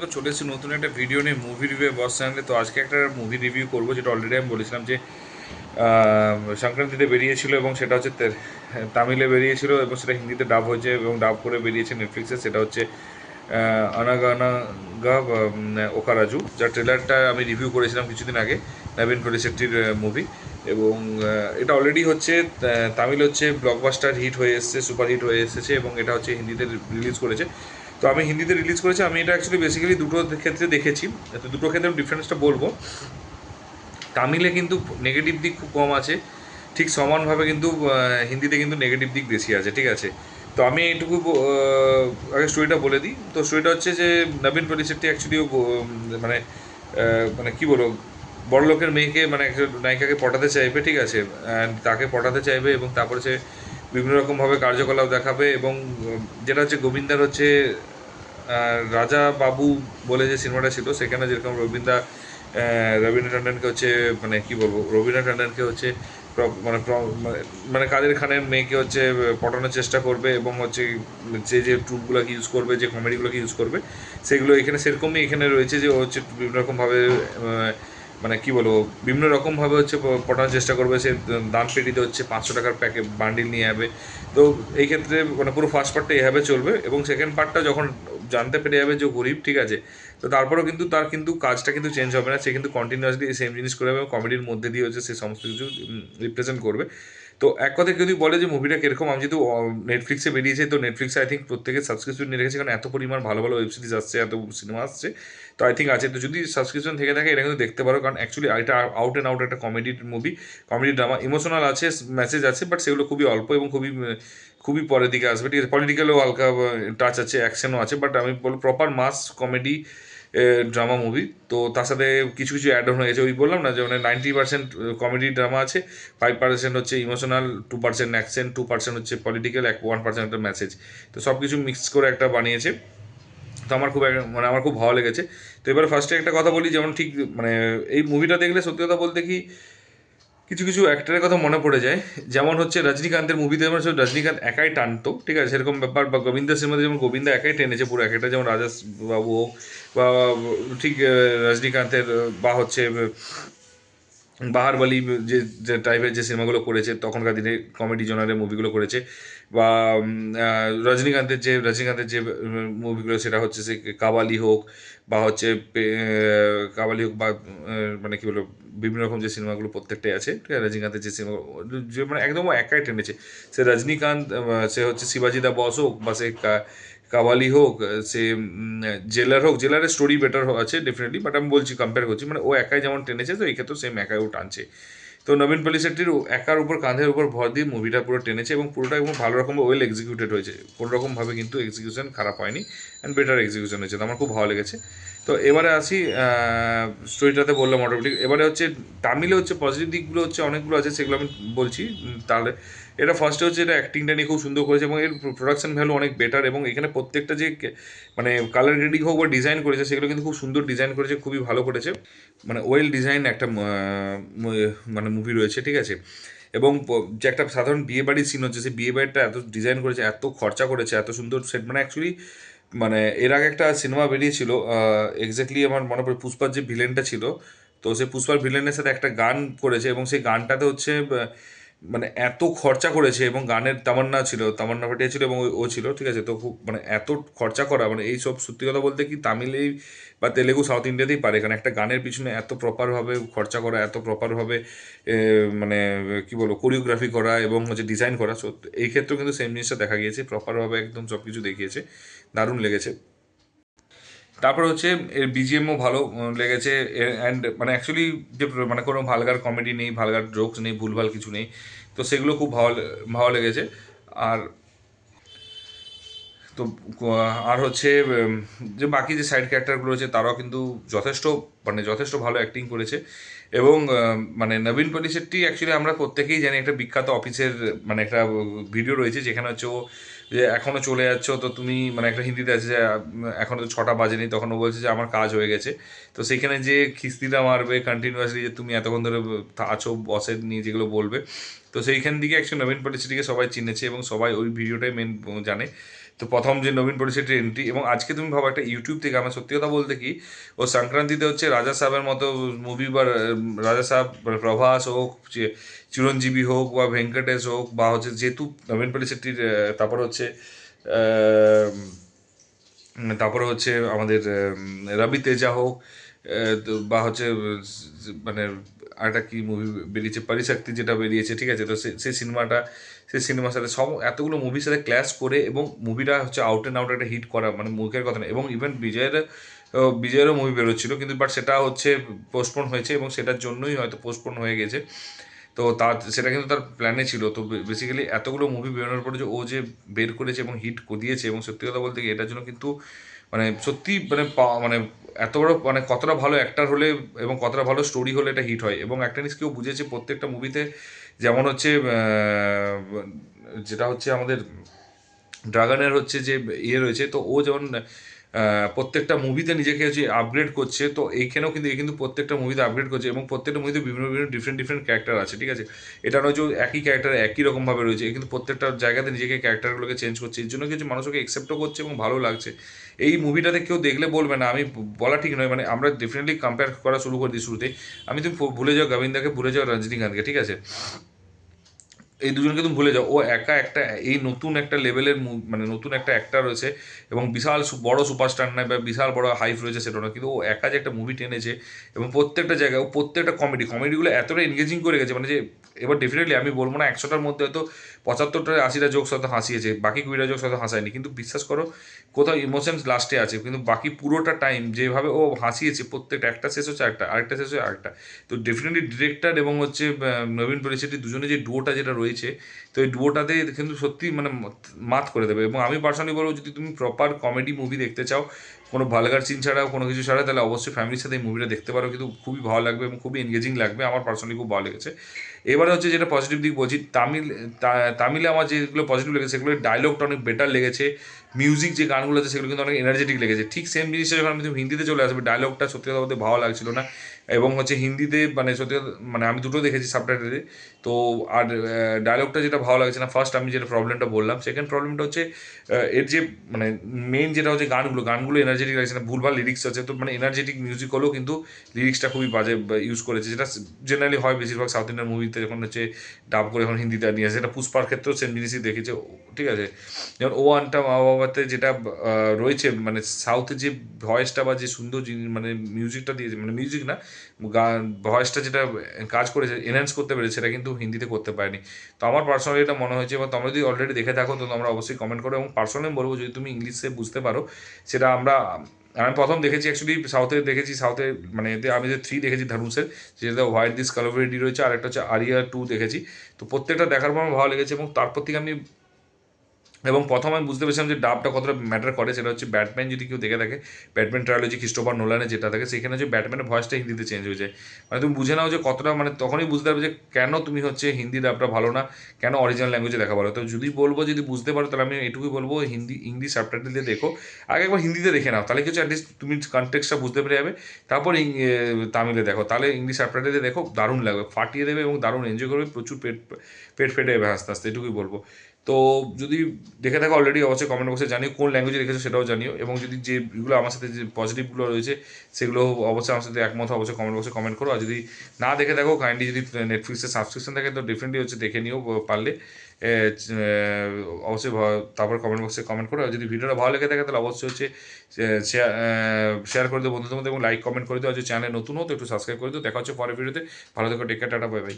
তো চলে এসেছি নতুন একটা ভিডিও নিয়ে মুভি রিভিউ বস চ্যানেলে। তো আজকে একটা মুভি রিভিউ করবো, যেটা অলরেডি আমি বলেছিলাম যে সংক্রান্তিতে বেরিয়েছিল এবং সেটা হচ্ছে তামিলে বেরিয়েছিল এবং সেটা হিন্দিতে ডাব হয়েছে এবং ডাব করে বেরিয়েছে নেটফ্লিক্সে। সেটা হচ্ছে আনাগানাগা ওকারাজু, যার ট্রেলারটা আমি রিভিউ করেছিলাম কিছুদিন আগে, নবীন পলিশেট্টির মুভি। এবং এটা অলরেডি হচ্ছে তামিল হচ্ছে ব্লকবাস্টার হিট হয়ে এসেছে, সুপার হিট হয়ে এসেছে এবং এটা হচ্ছে হিন্দিতে রিলিজ করেছে। তো আমি হিন্দিতে রিলিজ করেছি, আমি এটা অ্যাকচুয়ালি বেসিক্যালি দুটো ক্ষেত্রে দেখেছি। তো দুটো ক্ষেত্রে ডিফারেন্সটা বলবো। তামিলে কিন্তু নেগেটিভ দিক খুব কম আছে, ঠিক সমানভাবে কিন্তু হিন্দিতে কিন্তু নেগেটিভ দিক বেশি আছে, ঠিক আছে। তো আমি এইটুকু আগে স্টোরিটা বলে দিই। তো স্টোরিটা হচ্ছে যে নবীন পলিশেট্টি অ্যাকচুয়ালি মানে মানে কী বলবো, বড়লোকের মেয়েকে মানে একজন নায়িকাকে পটাতে চাইবে, ঠিক আছে। অ্যান্ড তাকে পটাতে চাইবে এবং তারপরে সে বিভিন্ন রকমভাবে কার্যকলাপ দেখাবে। এবং যেটা হচ্ছে গোবিন্দার হচ্ছে রাজা বাবু বলে যে সিনেমাটা ছিল, সেখানে যেরকম রবীন্দ্র টন্ডনকে হচ্ছে মানে কী বলবো, রবীন্দ্র টন্ডনকে হচ্ছে মানে মানে কাদের খানের মেয়েকে হচ্ছে পটানোর চেষ্টা করবে এবং হচ্ছে যে ট্রুপগুলোকে ইউজ করবে, যে কমেডিগুলোকে ইউজ করবে, সেগুলো এখানে সেরকমই এখানে রয়েছে। যে ও হচ্ছে বিভিন্ন রকমভাবে মানে কী বলবো, বিভিন্ন রকমভাবে হচ্ছে পটানোর চেষ্টা করবে। সে দান পেটিতে হচ্ছে 500 টাকার বান্ডিল নিয়ে যাবে। তো এই ক্ষেত্রে মানে পুরো ফার্স্ট পার্টটা এভাবে চলবে এবং সেকেন্ড পার্টটা যখন জানতে পেরে যাবে যে গরিব, ঠিক আছে, তো তারপরেও কিন্তু তার কিন্তু কাজটা কিন্তু চেঞ্জ হবে না, সে কিন্তু কন্টিনিউয়াসলি সেম জিনিস করবে এবং কমেডির মধ্যে দিয়ে হচ্ছে সে সমস্ত কিছু রিপ্রেজেন্ট করবে। তো এক কথায় যদি বলে যে মুভিটা কীরকম, আমি যেহেতু নেটফ্লিক্সে বেরিয়েছে, তো নেটফ্লিক্সে আই থিঙ্ক প্রত্যেকের সাবস্ক্রিপশন নিয়ে রেখেছে, কারণ এত পরিমাণ ভালো ভালো ওয়েব সিরিজ আসছে, এত সিনেমা আসছে। তো আই থিঙ্ক আছে, তো যদি সাবস্ক্রিপশন থেকে থাকে এটা কিন্তু দেখতে পারো, কারণ অ্যাকচুয়ালি এটা আউট অ্যান্ড আউট একটা কমেডির মুভি, কমেডি ড্রামা, ইমোশনাল আছে, মেসেজ আছে, বাট সেগুলো খুবই অল্প এবং খুবই খুবই পরের দিকে আসবে, ঠিক আছে। পলিটিক্যালও হালকা টাচ আছে, অ্যাকশনও আছে, বাট আমি বলবো প্রপার মাস কমেডি ড্রামা মুভি। তো তার সাথে কিছু কিছু অ্যাড অন হয়ে গেছে, ওই বললাম না যে মানে 90% কমেডি ড্রামা আছে, 5% হচ্ছে ইমোশনাল, 2% অ্যাকশন, 2% হচ্ছে পলিটিক্যাল, 1% একটা মেসেজ। তো সব কিছু মিক্স করে একটা বানিয়েছে। তো আমার খুব মানে আমার খুব ভালো লেগেছে। তো এবার ফার্স্টে একটা কথা বলি, যেমন ঠিক মানে এই মুভিটা দেখলে সত্যি কথা বলতে কি কিছু কিছু অ্যাক্টরের কথা মনে পড়ে যায়। যেমন হচ্ছে রজনীকান্তের মুভিতে যেমন রজনীকান্ত একাই টানতো, ঠিক আছে, সেরকম ব্যাপার। বা গোবিন্দা সিনেমাতে যেমন গোবিন্দা একাই টেনেছে পুরো একটা, যেমন রাজেশ বাবু হোক বা ঠিক রজনীকান্তের বা হচ্ছে বাহারবালি, যে যে টাইপের যে সিনেমাগুলো করেছে তখনকার দিনে, কমেডি জনারের মুভিগুলো করেছে। বা রজনীকান্তের যে মুভিগুলো, সেটা হচ্ছে সে কাবালি হোক বা হচ্ছে কাবালি হোক বা মানে কী বলবো, বিভিন্ন রকম যে সিনেমাগুলো প্রত্যেকটাই আছে, ঠিক আছে। রজনীকান্তের যে সিনেমা, যে মানে একদম একাই টেনেছে। সে রজনীকান্ত, সে হচ্ছে শিবাজি দা বস হোক বা সে কাবালি হোক, সে জেলার হোক, জেলারের স্টোরি বেটার আছে ডেফিনেটলি, বাট আমি বলছি কম্পেয়ার করছি, মানে ও একাই যেমন টেনেছে, তো এই ক্ষেত্রে সেম একাই ও টানছে। তো নবীন পলিশেট্টির একার উপর, কাঁধের উপর ভর দিয়ে মুভিটা পুরো টেনেছে এবং পুরোটা এবং ভালো রকম ওয়েল এক্সিকিউটেড হয়েছে, কোনো রকমভাবে কিন্তু এক্সিকিউশন খারাপ হয়নি, অ্যান্ড বেটার এক্সিকিউশন হয়েছে। তো আমার খুব ভালো লেগেছে। তো এবারে আসি স্টোরিটাতে, বললাম মোটামুটি। এবারে হচ্ছে তামিলে হচ্ছে পজিটিভ দিকগুলো হচ্ছে অনেকগুলো আছে, সেগুলো আমি বলছি। তাহলে এটা ফার্স্টে হচ্ছে, এটা অ্যাক্টিংটা নিয়ে খুব সুন্দর করেছে এবং এর প্রোডাকশন ভ্যালু অনেক বেটার। এবং এখানে প্রত্যেকটা যে মানে কালার গ্রেডিং হোক বা ডিজাইন করেছে, সেগুলো কিন্তু খুব সুন্দর ডিজাইন করেছে, খুবই ভালো করেছে। মানে ওয়েল ডিজাইন একটা মানে মুভি রয়েছে, ঠিক আছে। এবং যে একটা সাধারণ বিয়ে বাড়ির সিন হচ্ছে, সেই বিয়ে বাড়িটা এত ডিজাইন করেছে, এত খরচা করেছে, এত সুন্দর সেট, মানে অ্যাকচুয়ালি মানে এর আগে একটা সিনেমা বেরিয়েছিল, এক্স্যাক্টলি আমার মনে পড়ে, পুষ্পার যে ভিলেনটা ছিল, তো সেই পুষ্পার ভিলেনের সাথে একটা গান করেছে এবং সেই গানটাতে হচ্ছে মানে এত খরচা করেছে এবং গানের তামান্না ছিল, তামান্না ভাটিয়া ছিল এবং ও ছিল, ঠিক আছে। তো খুব মানে এত খরচা করা, মানে এই সব সত্যি কথা বলতে কি তামিলেই বা তেলেগু, সাউথ ইন্ডিয়াতেই পারে, কারণ একটা গানের পিছনে এত প্রপারভাবে খরচা করা, এত প্রপারভাবে মানে কী বলবো, কোরিওগ্রাফি করা এবং হচ্ছে ডিজাইন করা, সত্যি এই ক্ষেত্রেও কিন্তু সেম জিনিসটা দেখা গিয়েছে, প্রপারভাবে একদম সব কিছু দেখিয়েছে, দারুণ লেগেছে। তারপর হচ্ছে এর বিজিএমও ভালো লেগেছে। অ্যান্ড মানে অ্যাকচুয়ালি যে মানে কোনো ভালগার কমেডি নেই, ভালগার জোকস নেই, ভুলভাল কিছু নেই। তো সেগুলো খুব ভালো ভালো লেগেছে। আর তো আর হচ্ছে যে বাকি যে সাইড ক্যারেক্টারগুলো রয়েছে, তারাও কিন্তু যথেষ্ট মানে যথেষ্ট ভালো অ্যাক্টিং করেছে। এবং মানে নবীন পলিশেট্টি অ্যাকচুয়ালি আমরা প্রত্যেকেই জানি, একটা বিখ্যাত অফিসের মানে একটা ভিডিও রয়েছে, যেখানে হচ্ছে ও যে এখনও চলে যাচ্ছ, তো তুমি মানে একটা হিন্দিতে আছে যে এখনও তো 6টা বাজেনি, তখন ও বলছে যে আমার কাজ হয়ে গেছে। তো সেখানে যে খিস্তিটা মারবে কন্টিনিউয়াসলি, যে তুমি এতক্ষণ ধরে আছো বসের নিয়ে, যেগুলো বলবে, তো সেইখান দিকে অ্যাকচুয়ালি নবীন পলিশেট্টিকে সবাই চিনেছে এবং সবাই ওই ভিডিওটাই মেন জানে। তো তো প্রথম যে নবীন পরিচয়টির এন্ট্রি, এবং আজকে তুমি ভাবো একটা ইউটিউব থেকে, আমার সত্যি কথা বলতে কি, ও সংক্রান্তিতে হচ্ছে রাজা সাহেবের মতো মুভি, বা রাজা সাহেব প্রভাস হোক, চিরঞ্জীবী হোক, বা ভেঙ্কটেশ হোক, বা হচ্ছে যেহেতু নবীন পরিচয়টির, তারপর হচ্ছে তারপরে হচ্ছে আমাদের রবি তেজা হোক, বা হচ্ছে মানে আরেকটা কি মুভি বেরিয়েছে, পরিশক্তি যেটা বেরিয়েছে, ঠিক আছে, তো সেই সিনেমাটা, সেই সিনেমার সাথে সব এতগুলো মুভির সাথে ক্ল্যাশ করে, এবং মুভিটা হচ্ছে আউট অ্যান্ড আউট একটা হিট করা, মানে মুখের কথা না। এবং ইভেন বিজয়েরও মুভি বেরোচ্ছিল, কিন্তু বাট সেটা হচ্ছে পোস্টপোন হয়েছে, এবং সেটার জন্যই হয়তো পোস্টপোন হয়ে গেছে। তো তার সেটা কিন্তু তার প্ল্যানে ছিল। তো বেসিক্যালি এতগুলো মুভি বেরোনোর পরে যে ও যে বের করেছে এবং হিট দিয়েছে, এবং সত্যি কথা বলতে কি এটার জন্য কিন্তু মানে সত্যি মানে মানে এত বড় মানে কতটা ভালো অ্যাক্টার হলে এবং কতটা ভালো স্টোরি হলে এটা হিট হয়। এবং একটা জিনিস কেউ বুঝেছে প্রত্যেকটা মুভিতে, যেমন হচ্ছে যেটা হচ্ছে আমাদের ড্রাগনের হচ্ছে যে ইয়ে রয়েছে, তো ও যেমন প্রত্যেকটা মুভিতে নিজেকে হচ্ছে আপগ্রেড করছে, তো এইখানেও কিন্তু কিন্তু প্রত্যেকটা মুভিতে আপগ্রেড করছে, এবং প্রত্যেকটা মুভিতে বিভিন্ন বিভিন্ন ডিফারেন্ট ডিফারেন্ট ক্যারেক্টার আছে, ঠিক আছে। এটা নয় যে একই ক্যারেক্টার একই রকমভাবে রয়েছে, কিন্তু প্রত্যেকটা জায়গাতে নিজেকে ক্যারেক্টারগুলোকে চেঞ্জ করছে, এর জন্য কিছু মানুষকে অ্যাকসেপ্টও করছে এবং ভালো লাগছে। এই মুভিটাতে কেউ দেখলে বলবে না, আমি বলা ঠিক নয়, মানে আমরা ডেফিনেটলি কম্পেয়ার করা শুরু করে দিই শুরুতেই। আমি তুমি ভুলে যাও গোবিন্দাকে, ভুলে যাও রজনীকান্তকে, ঠিক আছে, এই দুজনকে তুমি ভুলে যাও। ও একা একটা এই নতুন একটা লেভেলের মানে নতুন একটা অ্যাক্টার রয়েছে, এবং বিশাল বড় সুপারস্টার নয় বা বিশাল বড় হাইপ রয়েছে সেটা না, কিন্তু ও একা যে একটা মুভি টেনেছে, এবং প্রত্যেকটা জায়গায় ও প্রত্যেকটা কমেডিগুলো এতটা এনগেজিং করে গেছে, মানে যে এবার ডেফিনেটলি আমি বলবো না 100টার মধ্যে হয়তো 75টা 80টা জোকস হয়তো হাসিয়েছে, বাকি 20টা জোকস হয়তো হাসায়নি, কিন্তু বিশ্বাস করো কোথাও ইমোশনস লাস্টে আছে, কিন্তু বাকি পুরোটা টাইম যেভাবে ও হাসিয়েছে, প্রত্যেকটা একটা শেষ হচ্ছে একটা, আরেকটা শেষ হচ্ছে আরেকটা। তো ডেফিনেটলি ডিরেক্টর এবং হচ্ছে নবীন পরিচেটি দুজনে যে ডুয়োটা যেটা রয়েছে, তো এই ডুয়োটাতে কিন্তু সত্যি মানে মাত করে দেবে। এবং আমি পার্সোনালি বলবো, যদি তুমি প্রপার কমেডি মুভি দেখতে চাও, কোনো ভালগার সিন ছাড়াও কোনো কিছু ছাড়া, তাহলে অবশ্যই ফ্যামিলির সাথে এই মুভিটা দেখতে পারো, কিন্তু খুবই ভালো লাগবে এবং খুবই এনগেজিং লাগবে। আমার পার্সোনালি খুব ভালো লেগেছে। এবারে হচ্ছে যেটা পজিটিভ দিক বলছি, তামিলে আমার যেগুলো পজিটিভ লেগেছে সেগুলো ডায়লগটা অনেক বেটার লেগেছে, মিউজিক যে গানগুলো আছে সেগুলো কিন্তু অনেক এনার্জেটিক লেগেছে। ঠিক সেম জিনিসটা যখন আমি হিন্দিতে চলে আসবে, ডায়লগটা সত্যি কথা বলতে ভালো লাগছিল না, এবং হচ্ছে হিন্দিতে মানে সত্যি মানে আমি দুটো দেখেছি সাবটাইটেলে। তো আর ডায়লগটা যেটা ভালো লাগছে না, ফার্স্ট আমি যেটা প্রবলেমটা বললাম। সেকেন্ড প্রবলেমটা হচ্ছে এর যে মানে মেন যেটা হচ্ছে গানগুলো এনার্জেটিক লাগছে না, ভুলভাল লিরিক্স আছে। তো মানে এনার্জেটিক মিউজিক হলেও কিন্তু লিরিক্সটা খুবই বাজে ইউজ করেছে, যেটা জেনারেলি হয় বেশিরভাগ সাউথ ইন্ডিয়ান মুভিতে, যখন হচ্ছে ডাব করে এখন হিন্দিতে নিয়ে আসে। এটা পুষ্পার ক্ষেত্রেও সেম জিনিসই দেখেছে, ঠিক আছে। যেমন ও আনটা মা বাবাতে যেটা রয়েছে, মানে সাউথে যে ভয়েসটা বা যে সুন্দর মানে মিউজিকটা দিয়েছে, মানে মিউজিক না, গান ভয়েসটা যেটা কাজ করেছে, এনহ্যান্স করতে পেরেছে, সেটা কিন্তু হিন্দিতে করতে পারেনি। তো আমার পার্সোনালি এটা মনে হয়েছে, এবং তোমরা যদি অলরেডি দেখে থাকো তো তোমরা অবশ্যই কমেন্ট করো। এবং পার্সোনালি বলবো, যদি তুমি ইংলিশে বুঝতে পারো, সেটা আমি প্রথম দেখেছি অ্যাকচুয়ালি সাউথে দেখেছি, সাউথে মানে এতে আমি যে 3 দেখেছি ধনুষের, যেটা হোয়াইট দিস কালোভেরিটি রয়েছে, আর একটা হচ্ছে আরিয়া 2 দেখেছি। তো প্রত্যেকটা দেখার পর আমার ভালো লেগেছে, এবং তারপর থেকে আমি এবং প্রথম আমি বুঝতে পেরেছিলাম যে ডাবটা কতটা ম্যাটার করে। সেটা হচ্ছে ব্যাটম্যান যদি কেউ দেখে থাকে, ব্যাটম্যান ট্রায়োলজি ক্রিস্টোফার নোলানের যেটা থাকে, সেখানে যে ব্যাটম্যানের ভয়েসটা হিন্দিতে চেঞ্জ হয়ে যায়, মানে তুমি বুঝে নাও যে কতটা, মানে তখনই বুঝতে পারবে যে কেন তুমি হচ্ছে হিন্দি ডাবটা ভালো না, কেন অরিজিনাল ল্যাঙ্গুয়েজে দেখা ভালো। তো যদি বলবো, যদি বুঝতে পারো, তাহলে আমি এটুকুই বলবো, হিন্দি ইংলিশ সাবটাইটেল দিয়ে দেখো, আগে একবার হিন্দিতে দেখে নাও, তাহলে কিছু অ্যাটলিস্ট তুমি কনটেক্সটটা বুঝতে পেরে যাবে। তারপর তামিলে দেখো, তাহলে ইংলিশ সাবটাইটেল দিয়ে দেখো, দারুণ লাগবে, ফাটিয়ে দেবে এবং দারুণ এনজয় করবে, প্রচুর পেট পেট ফেটে যাবে আস্তে আস্তে, এটুকুই বলবো। তো যদি দেখে থাকো অলরেডি, অবশ্যই কমেন্ট বক্সে জানিও কোন ল্যাঙ্গুয়েজে দেখেছো, সেটাও জানিও। এবং যদি যেগুলো আমার সাথে যে পজিটিভগুলো রয়েছে, সেগুলো অবশ্যই আমার সাথে একমত, অবশ্যই কমেন্ট বক্সে কমেন্ট করো। আর যদি না দেখে থাকো, কাইন্ডলি যদি নেটফ্লিক্সে সাবস্ক্রিপশন থাকে, তো ডেফিনেটলি হচ্ছে দেখে নিও পারলে, অবশ্যই তারপর কমেন্ট বক্সে কমেন্ট করো। আর যদি ভিডিওটা ভালো লেগে থাকে, তাহলে অবশ্যই হচ্ছে শেয়ার করে দিও বন্ধুদের মধ্যে, এবং লাইক কমেন্ট করে দিও। আর যদি চ্যানেলে নতুন হতো একটু সাবস্ক্রাইব করে দিও। দেখা হচ্ছে পরের ভিডিওতে। ভালো থেকো, take care, tata, bye by.